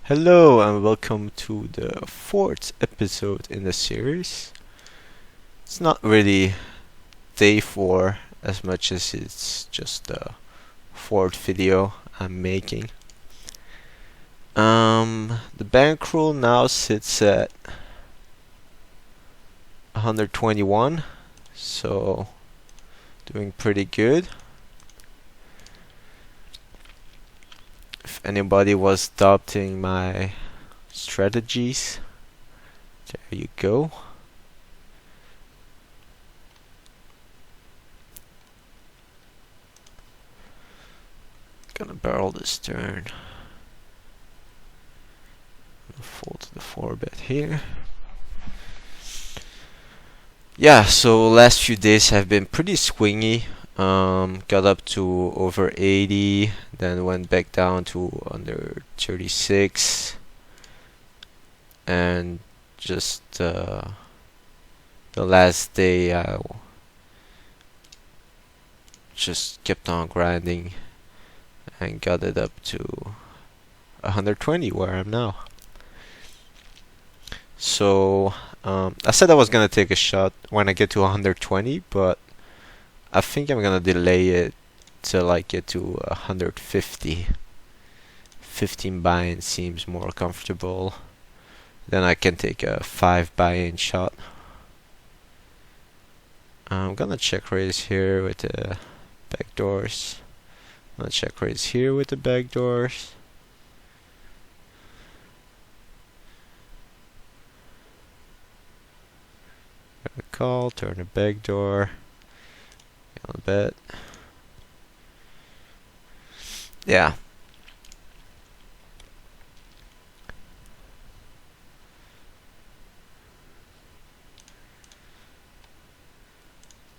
Hello and welcome to the fourth episode in the series. It's not really day 4 as much as it's just the fourth video I'm making. The bankroll now sits at 121, so doing pretty good. If anybody was doubting my strategies, there you go. Gonna barrel this turn. Fold to the 4-bet here. Yeah, so last few days have been pretty swingy. Got up to over 80, then went back down to under 36, and just the last day I just kept on grinding and got it up to 120 where I'm now. So I said I was gonna take a shot when I get to 120, but I think I'm gonna delay it till I get to 150. 15 buy-in seems more comfortable. Then I can take a 5 buy-in shot. I'm gonna check raise here with the backdoors. I'm gonna check raise here with the backdoors. Call, turn a backdoor. On bet. Yeah.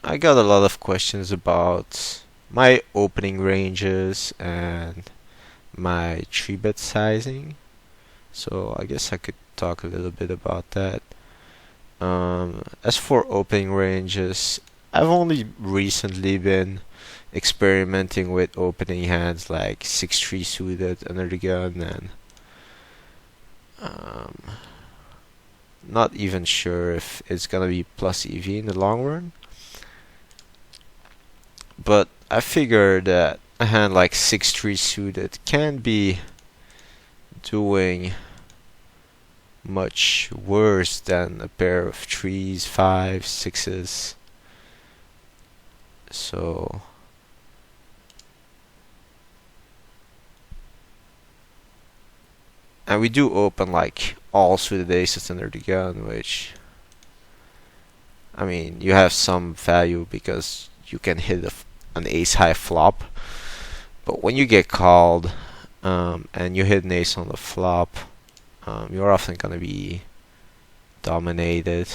I got a lot of questions about my opening ranges and my 3-bet sizing, so I guess I could talk a little bit about that. As for opening ranges, I've only recently been experimenting with opening hands like 6-3 suited under the gun, and not even sure if it's gonna be plus EV in the long run. But I figured that a hand like 6-3 suited can be doing much worse than a pair of 3s, 5s, 6s. So and we do open like all suited aces under the gun, which, I mean, you have some value because you can hit an ace high flop, but when you get called and you hit an ace on the flop, you're often gonna be dominated.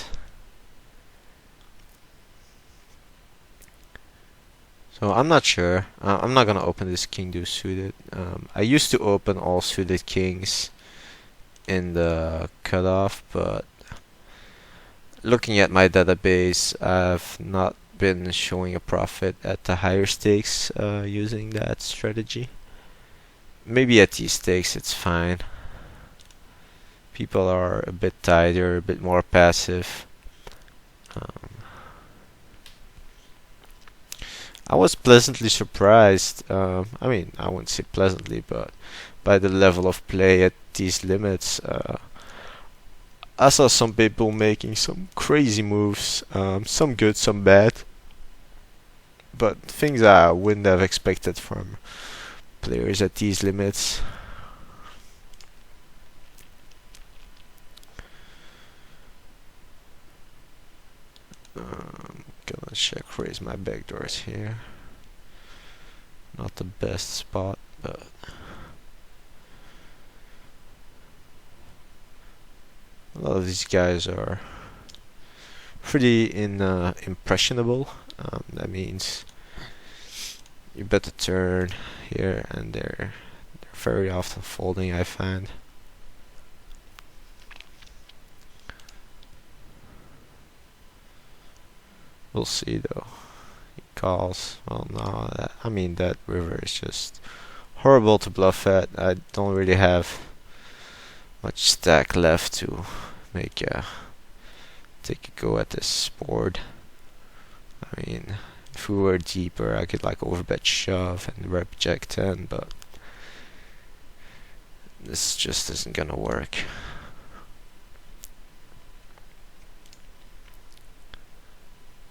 So I'm not sure. I'm not gonna open this king deuce suited. I used to open all suited kings in the cutoff, but looking at my database, I've not been showing a profit at the higher stakes using that strategy. Maybe at these stakes it's fine. People are a bit tighter, a bit more passive. I was pleasantly surprised, I mean, I wouldn't say pleasantly, but by the level of play at these limits. I saw some people making some crazy moves, some good, some bad, but things I wouldn't have expected from players at these limits. Gonna check raise my backdoors here. Not the best spot, but a lot of these guys are pretty impressionable. That means you bet the turn here, and they're very often folding, I find. We'll see though. He calls. Well, no, I mean, that river is just horrible to bluff at. I don't really have much stack left to make take a go at this board. I mean, if we were deeper, I could like overbet shove and rep jack 10, but this just isn't gonna work.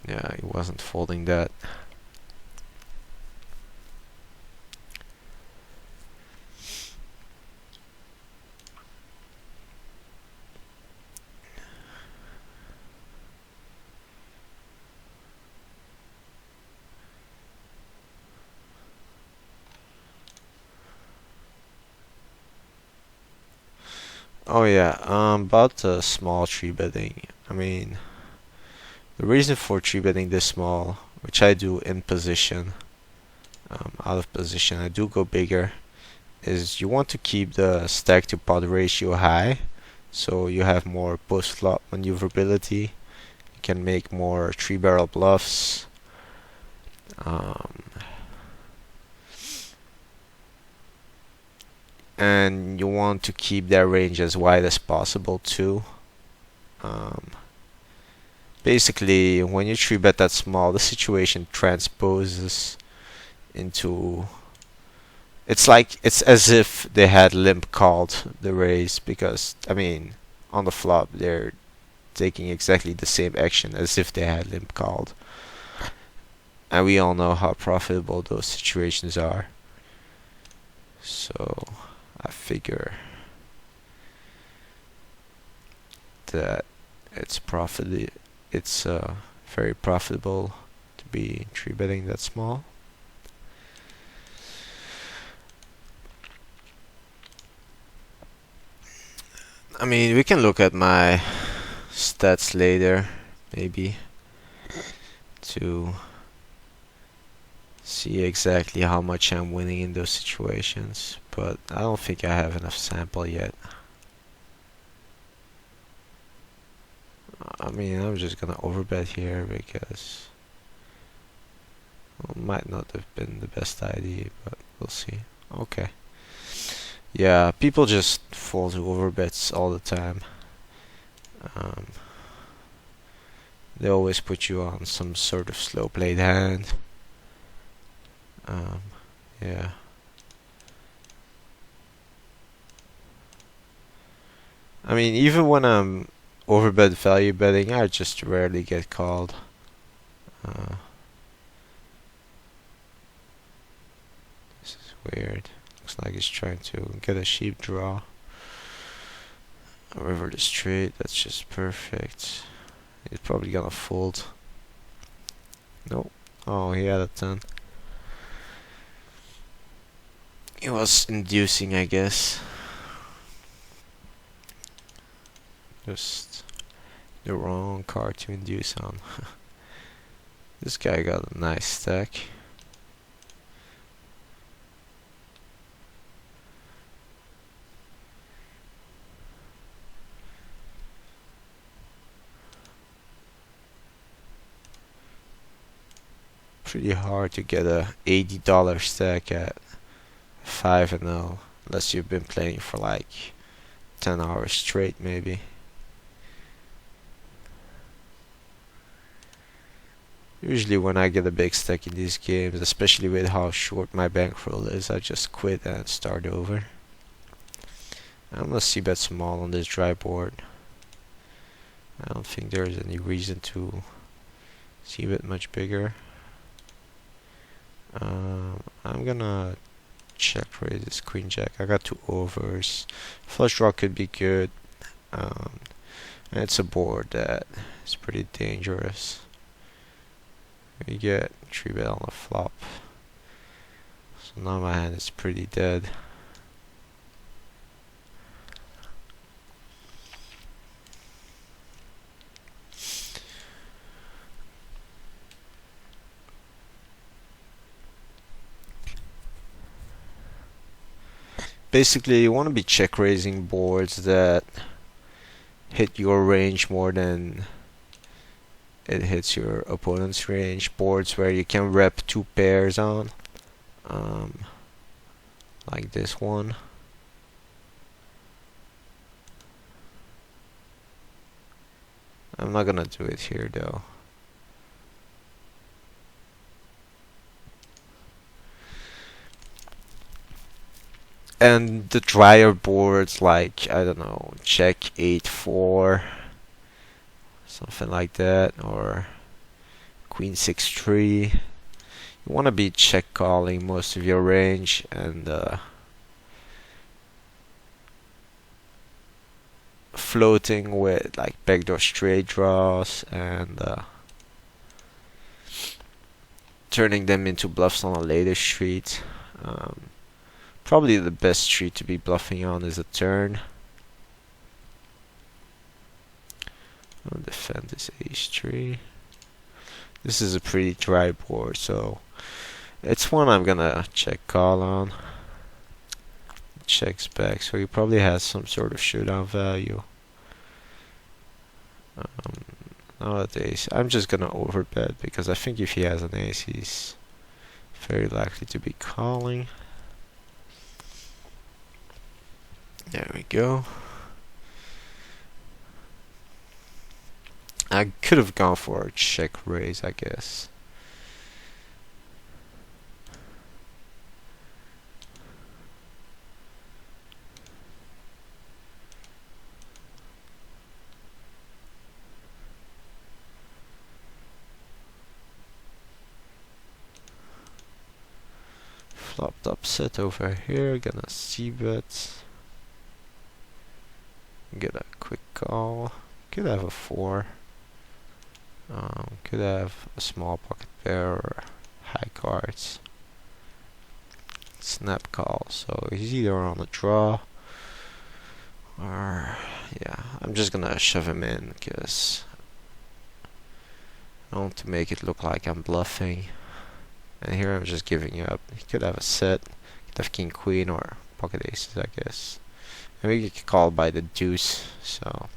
Yeah, he wasn't folding that. Oh yeah, about the small tree betting. I mean, the reason for tree betting this small, which I do in position, out of position, I do go bigger, is you want to keep the stack to pot ratio high, so you have more post flop maneuverability. You can make more three barrel bluffs. And you want to keep that range as wide as possible too. Basically, when you three bet that small, the situation transposes into. It's like it's as if they had limp called the raise, because I mean, on the flop they're taking exactly the same action as if they had limp called, and we all know how profitable those situations are. So I figure that it's very profitable to be three betting that small. I mean, we can look at my stats later, maybe, to see exactly how much I'm winning in those situations, but I don't think I have enough sample yet. I mean, I'm just gonna overbet here because it might not have been the best idea, but we'll see. Okay. Yeah, people just fall to overbets all the time. They always put you on some sort of slow played hand. Yeah. I mean, even when I'm overbet value betting, I just rarely get called. This is weird. Looks like he's trying to get a sheep draw. River the straight, that's just perfect. He's probably gonna fold. Nope. Oh, he had a 10. He was inducing, I guess. Just the wrong card to induce on. This guy got a nice stack. Pretty hard to get a $80 stack at 5-0 unless you've been playing for like 10 hours straight, maybe. Usually when I get a big stack in these games, especially with how short my bankroll is, I just quit and start over. I'm gonna c-bet small on this dry board. I don't think there's any reason to c-bet much bigger. I'm gonna check raise this queen jack. I got 2 overs. Flush draw could be good. And it's a board that is pretty dangerous. We get 3-bet on the flop. So now my hand is pretty dead. Basically, you want to be check raising boards that hit your range more than it hits your opponent's range. Boards where you can rep 2 pairs on, like this one. I'm not gonna do it here though. And the drier boards, like, I don't know, check 8-4, something like that, or queen 6-3. You want to be check calling most of your range, and floating with like backdoor straight draws, and turning them into bluffs on a later street. Probably the best street to be bluffing on is a turn. I'll defend this ace-3. This is a pretty dry board, so it's one I'm gonna check call on. Checks back, so he probably has some sort of showdown value. Nowadays, I'm just gonna overbet because I think if he has an ace, he's very likely to be calling. There we go. I could have gone for a check raise, I guess. Flopped upset over here, gonna c-bet. Get a quick call. Could have a 4. Could have a small pocket pair or high cards. Snap call, so he's either on a draw or, yeah, I'm just gonna shove him in because I want to make it look like I'm bluffing. And here I'm just giving up. He could have a set, could have king queen or pocket aces, I guess. And we get called by the deuce, so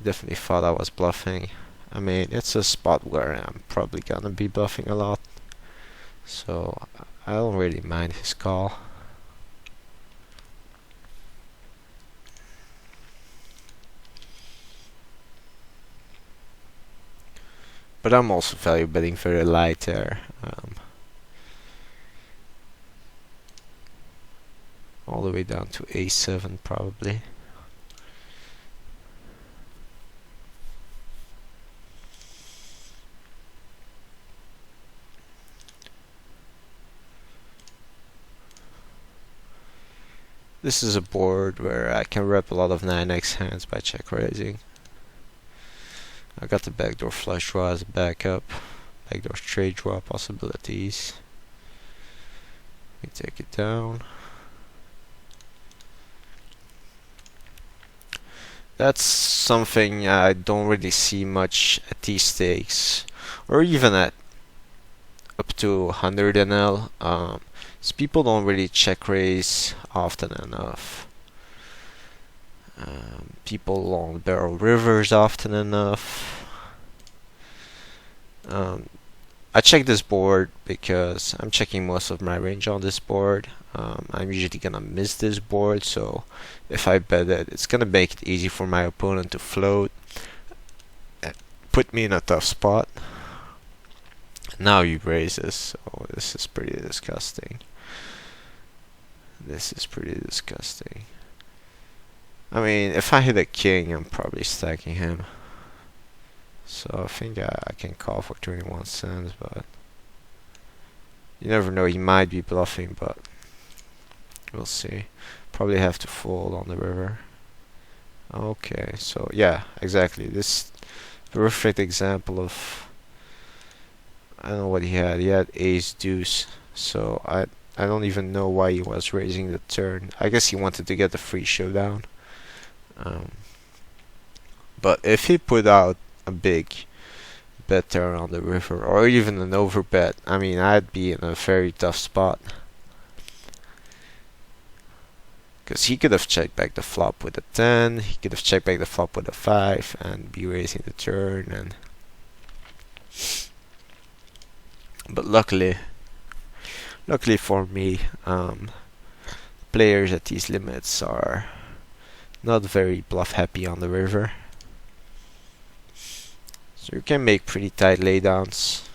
definitely thought I was bluffing. I mean, it's a spot where I'm probably gonna be bluffing a lot, so I don't really mind his call. But I'm also value betting very light there. All the way down to a7 probably. This is a board where I can rep a lot of 9x hands by check raising. I got the backdoor flush draw as a backup, backdoor straight draw possibilities. We take it down. That's something I don't really see much at these stakes, or even at up to 100 NL. So people don't really check raise often enough. People don't barrel rivers often enough. I check this board because I'm checking most of my range on this board. I'm usually gonna miss this board, so if I bet it, it's gonna make it easy for my opponent to float and put me in a tough spot. Now he raises, so this is pretty disgusting. This is pretty disgusting. I mean, if I hit a king, I'm probably stacking him. So I think I can call for 21 cents, but you never know, he might be bluffing, but we'll see. Probably have to fold on the river. Okay, so yeah, exactly. This perfect example of, I don't know what he had. He had ace deuce, so I don't even know why he was raising the turn. I guess he wanted to get the free showdown. But if he put out a big bet there on the river, or even an overbet, I mean, I'd be in a very tough spot. Because he could have checked back the flop with a 10, he could have checked back the flop with a 5, and be raising the turn. And but luckily for me, players at these limits are not very bluff happy on the river. So you can make pretty tight laydowns.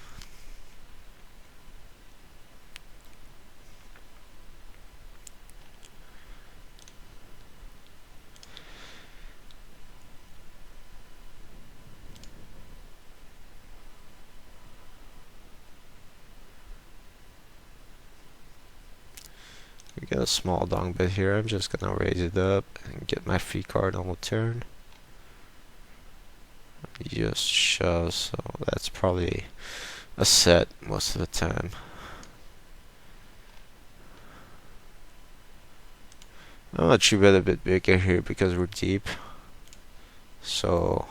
We got a small dong bet here. I'm just gonna raise it up and get my free card on the turn. He just shoves, so that's probably a set most of the time. I'm gonna three bet a bit bigger here because we're deep. So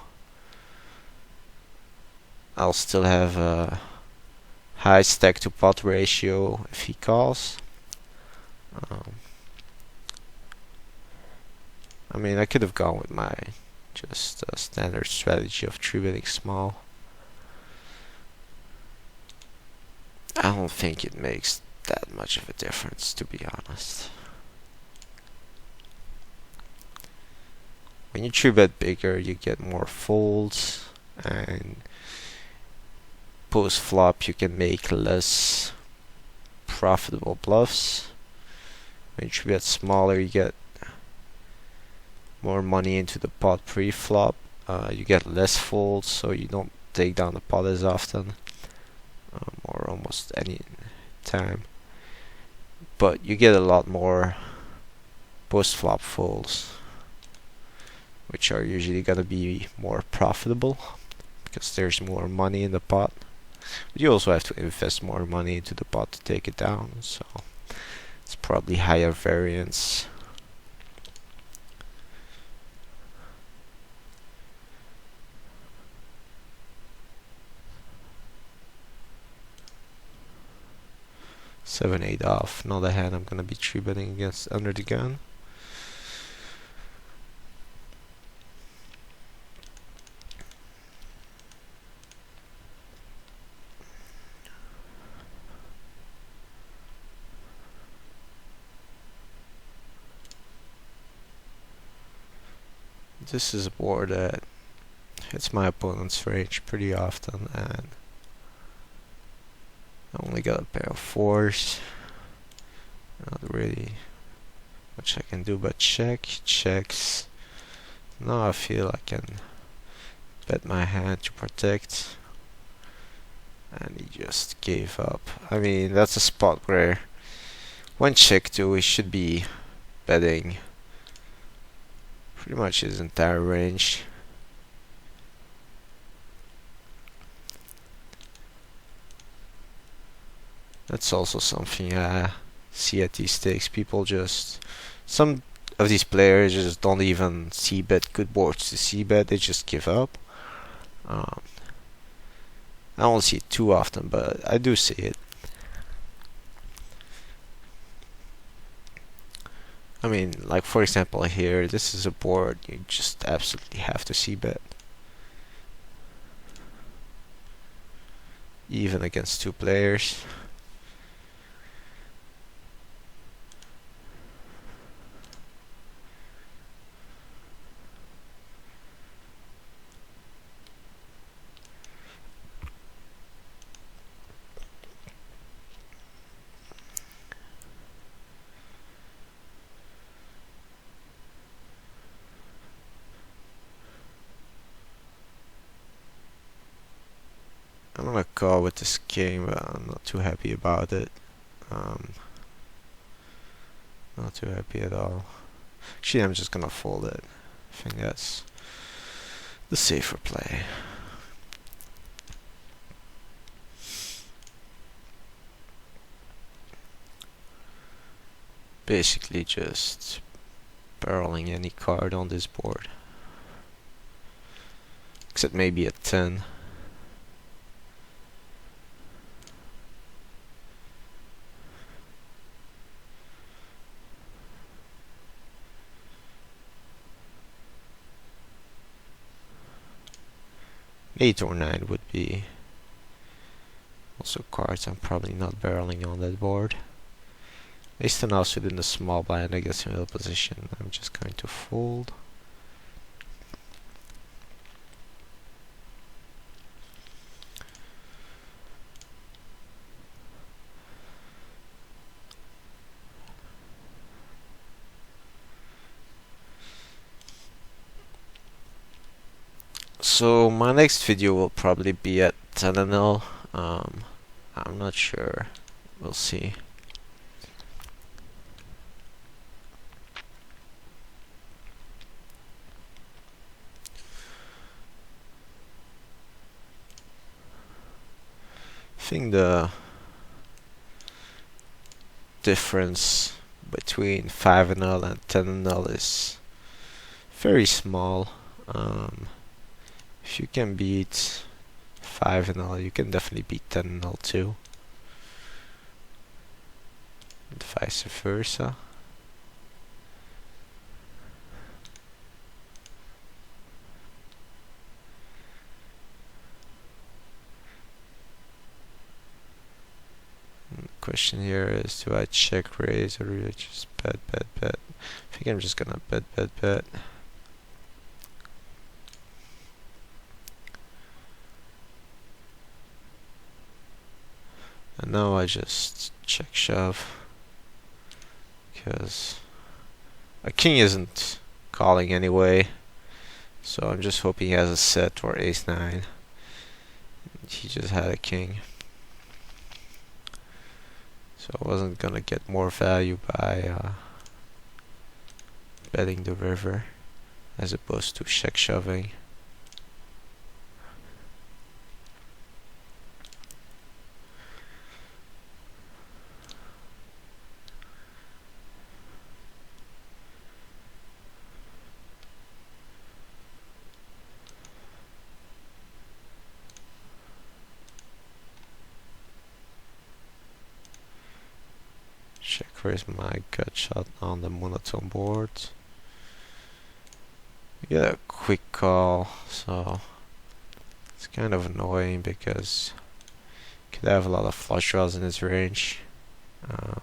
I'll still have a high stack to pot ratio if he calls. I mean, I could have gone with my just standard strategy of three betting small. I don't think it makes that much of a difference, to be honest. When you three bet bigger, you get more folds, and post flop you can make less profitable bluffs. When you three bet smaller, you get more money into the pot pre-flop. You get less folds, so you don't take down the pot as often, or almost any time. But you get a lot more post-flop folds, which are usually gonna be more profitable because there's more money in the pot. But you also have to invest more money into the pot to take it down, so it's probably higher variance. Seven, eight off. Not a hand I'm gonna be three betting against under the gun. This is a board that hits my opponent's range pretty often, and I only got a pair of fours. Not really much I can do but check, checks. Now I feel I can bet my hand to protect. And he just gave up. I mean, that's a spot where when check two, he should be betting pretty much his entire range. That's also something I see at these stakes. People just, some of these players just don't even see bet good boards to see bet. They just give up. I don't see it too often, but I do see it. I mean, like for example here, this is a board you just absolutely have to see bet. Even against two players. I'm gonna call with this game, but I'm not too happy about it. Not too happy at all. Actually, I'm just gonna fold it. I think that's the safer play. Basically just barreling any card on this board. Except maybe a 10. Eight or nine would be also cards I'm probably not barreling on that board. Ace and house within the small blind, I guess in middle position. I'm just going to fold. So my next video will probably be at 10-0. I'm not sure. We'll see. I think the difference between 5-0 and 10-0 is very small. If you can beat 5-0, you can definitely beat 10-0 too. And vice versa. And the question here is, do I check raise or do I just bet? I think I'm just gonna bet. And now I just check shove, because a king isn't calling anyway, so I'm just hoping he has a set or ace-9. He just had a king, so I wasn't gonna get more value by betting the river as opposed to check shoving. Check raise my gut shot on the monotone board. We get a quick call, so it's kind of annoying because he could have a lot of flush draws in his range. But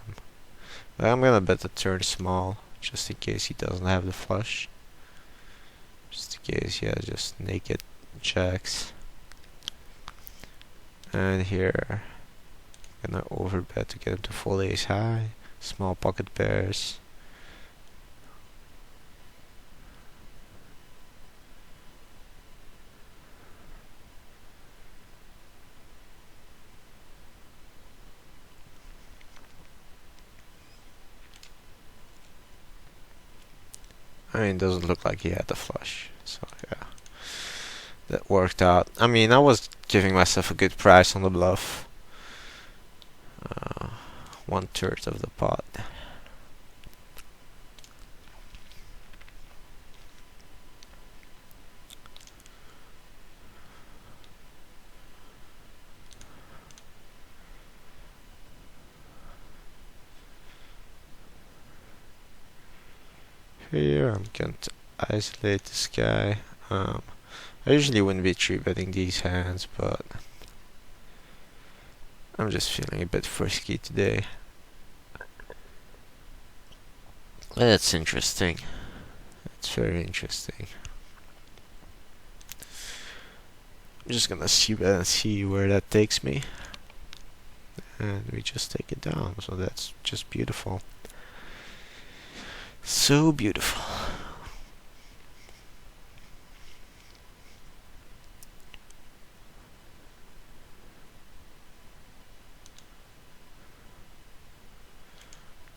I'm gonna bet the turn small, just in case he doesn't have the flush. Just in case he has just naked jacks. And here, I'm gonna overbet to get him to full ace high. Small pocket pairs. I mean, it doesn't look like he had the flush, so yeah, that worked out. I mean, I was giving myself a good price on the bluff. 1/3 of the pot. Here I'm going to isolate this guy. I usually wouldn't be 3-betting these hands, but I'm just feeling a bit frisky today. That's interesting. That's very interesting. I'm just gonna see where that takes me. And we just take it down, so that's just beautiful. So beautiful.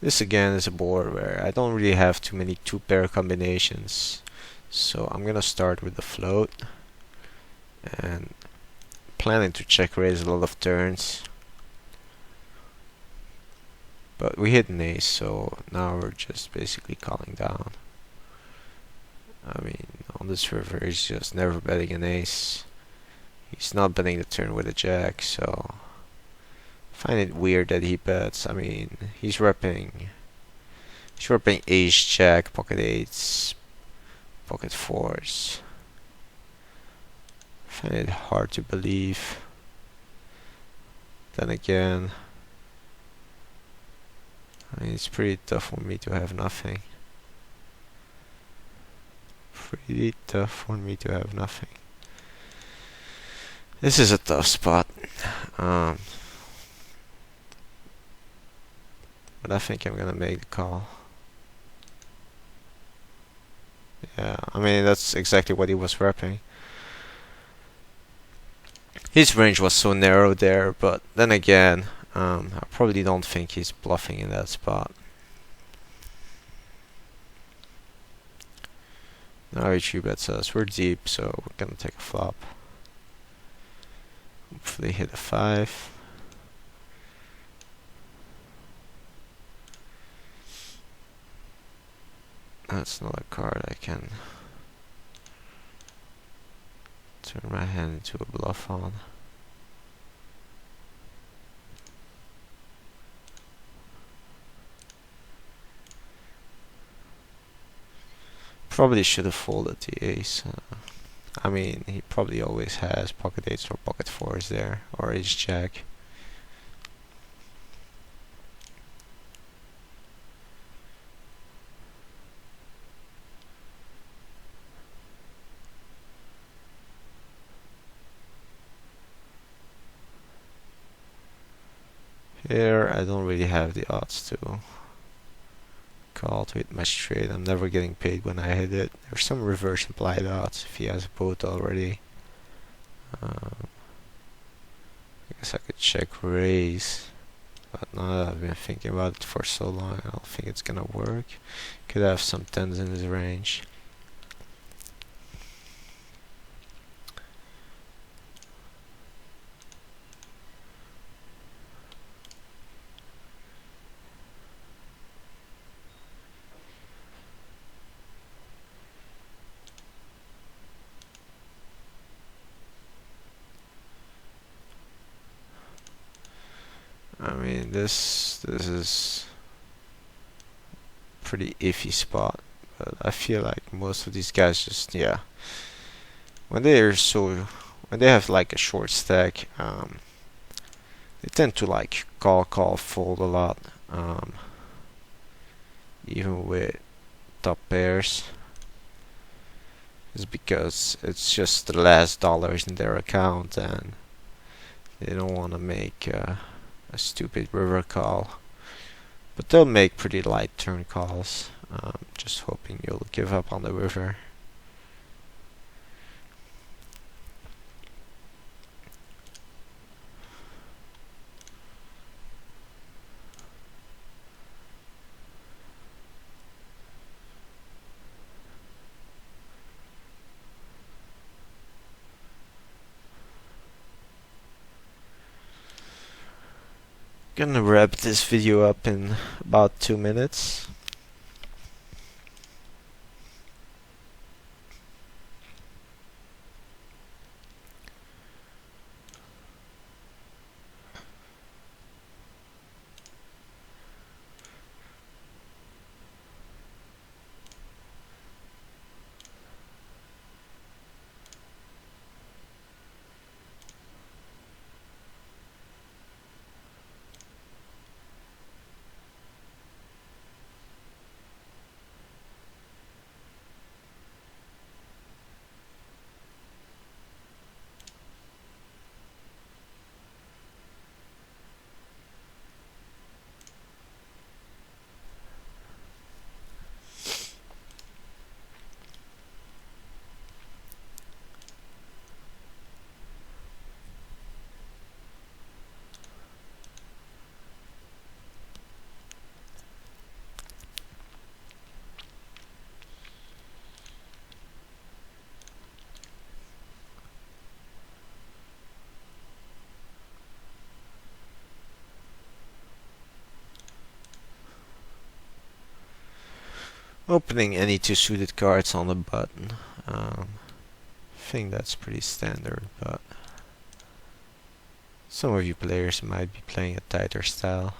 This again is a board where I don't really have too many 2-pair combinations, so I'm gonna start with the float and planning to check raise a lot of turns. But we hit an ace, so now we're just basically calling down. I mean, on this river he's just never betting an ace. He's not betting the turn with a jack, so I find it weird that he bets. I mean, he's repping ace jack, pocket eights, pocket fours. I find it hard to believe. Then again, I mean, it's pretty tough for me to have nothing. Pretty tough for me to have nothing. This is a tough spot. But I think I'm gonna make the call. Yeah, I mean, that's exactly what he was repping. His range was so narrow there, but then again, I probably don't think he's bluffing in that spot. Now he 3-bets us. We're deep, so we're gonna take a flop. Hopefully hit a 5. That's not a card I can turn my hand into a bluff on. Probably should have folded the ace. I mean, he probably always has pocket 8s or pocket 4s there, or ace jack. Here, I don't really have the odds to call to hit my straight. I'm never getting paid when I hit it. There's some reverse implied odds if he has a boat already. I guess I could check raise, but now that I've been thinking about it for so long, I don't think it's gonna work. Could have some tens in his range. I mean, this is pretty iffy spot, but I feel like most of these guys just, yeah, when they have like a short stack, they tend to like call, fold a lot, even with top pairs. It's because it's just the last dollars in their account and they don't want to make a stupid river call, but they'll make pretty light turn calls. Just hoping you'll give up on the river. Gonna wrap this video up in about 2 minutes. Opening any two suited cards on the button. I think that's pretty standard, but some of you players might be playing a tighter style.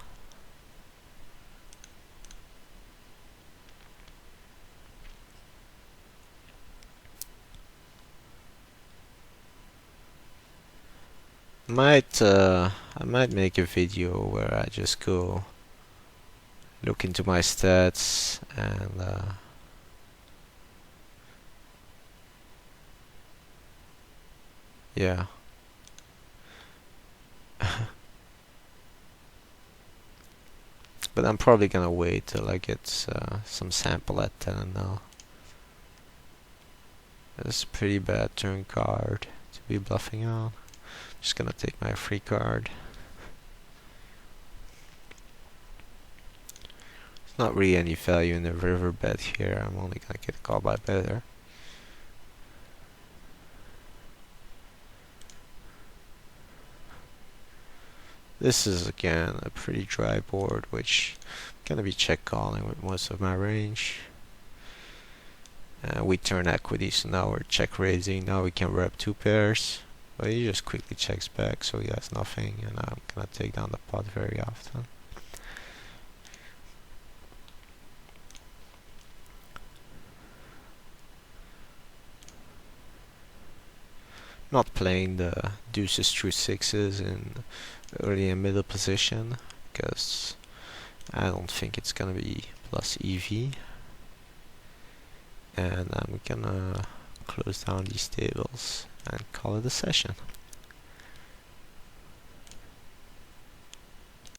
I might make a video where I just go look into my stats and yeah. But I'm probably gonna wait till I get some sample at 10 now. That's a pretty bad turn card to be bluffing on. Just gonna take my free card. There's not really any value in the river bet here. I'm only gonna get called by better. This is again a pretty dry board, which I'm gonna be check calling with most of my range. We turn equity, so now we're check raising. Now we can rep 2 pairs, but he just quickly checks back, so he has nothing, and I'm gonna take down the pot very often. Not playing the deuces through sixes in early and middle position, because I don't think it's gonna be plus EV. And I'm gonna close down these tables and call it a session.